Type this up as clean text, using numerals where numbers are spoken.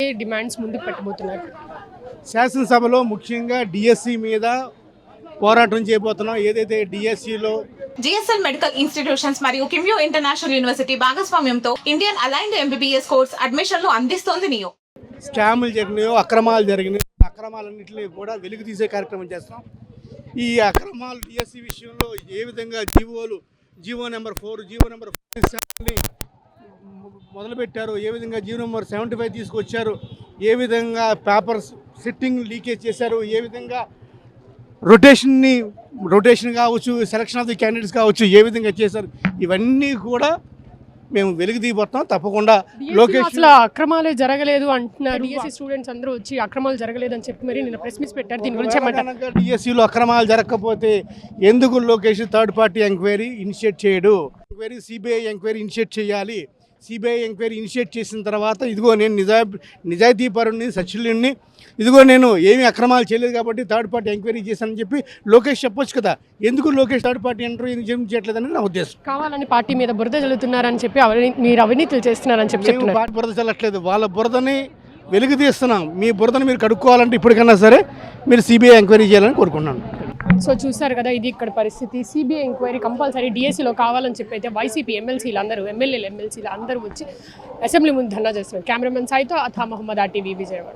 Demands ముందుకు పెట్టబోతున్నారు? శాసనసభలో ముఖ్యంగా డిఎస్సి మీద పోరాటం చేయబోతున్నాం. ఏదైతే డిఎస్సిలో జిఎస్ఎల్ మెడికల్ ఇన్స్టిట్యూషన్స్ మరియు కిమ్యూ ఇంటర్నేషనల్ యూనివర్సిటీ భాగస్వామ్యంతో ఇండియన్ అలైన్డ్ ఎంబీబీఎస్ కోర్స్ అడ్మిషన్లు అందిస్తోంది నియో. స్కాములు జరిగినాయో, అక్రమాలు జరిగినాయో, అక్రమాలన్నింటినీ కూడా వెలుగు తీసే కార్యక్రమం చేస్తాం. ఈ అక్రమాలు డిఎస్సి విషయంలో ఏ విధంగా జీవో నెంబర్ 47ని మొదలుపెట్టారు, ఏ విధంగా జీవో నెంబర్ 75 తీసుకొచ్చారు, ఏ విధంగా పేపర్స్ సిట్టింగ్ లీకేజ్ చేశారు, ఏ విధంగా రొటేషన్ కావచ్చు, సెలక్షన్ ఆఫ్ ది క్యాండిడేట్స్ కావచ్చు, ఏ విధంగా చేశారు, ఇవన్నీ కూడా మేము వెలుగు తీయబోతున్నాం. తప్పకుండా లోకేష్ అసలు అక్రమాలే జరగలేదు అంటున్నారు. డిఎస్సి స్టూడెంట్స్ అందరూ వచ్చి అక్రమాలు జరగలేదు అని చెప్పి మరి నిన్న ప్రెస్ మీట్ పెట్టారు. దీని గురించి ఏమంటారు? డిఎస్సిలో అక్రమాలు జరగకపోతే ఎందుకు Lokesh third party enquiry initiate చేయడు? సిబిఐ ఎంక్వైరీ ఇనిషియేట్ చేయాలి. సిబిఐ ఎంక్వైరీ ఇనిషియేట్ చేసిన తర్వాత ఇదిగో నేను నిజాయితీపరుని, సచివుని, ఇదిగో నేను ఏమీ అక్రమాలు చేయలేదు కాబట్టి థర్డ్ పార్టీ ఎంక్వైరీ చేశానని చెప్పి లోకేష్ చెప్పొచ్చు కదా. ఎందుకు లోకేష్ థర్డ్ పార్టీ ఎంక్వైరీ చేయట్లేదని నా ఉద్దేశం. కావాలని పార్టీ మీద బురద చల్లుతున్నారని చెప్పి మీరు అవినీతులు చేస్తున్నారని చెప్పి చెప్తున్నారు. బురద చల్లట్లేదు, వాళ్ళ బురదని వెలుగు తీస్తున్నాం. మీ బురదని మీరు కడుక్కోవాలంటే ఇప్పటికన్నా సరే మీరు సిబిఐ ఎంక్వైరీ చేయాలని కోరుకున్నాను. సో చూసారు కదా, ఇది ఇక్కడ పరిస్థితి. సిబిఐ ఎంక్వైరీ కంపల్సరీ డిఎస్సిలో కావాలని చెప్పి అయితే వైసీపీ ఎమ్మెల్సీలు అందరూ వచ్చి అసెంబ్లీ ముందు ధర్నా చేస్తున్నారు. కెమెరామెన్ సాయితో అథా మహమ్మద్ RTV విజయవాడ.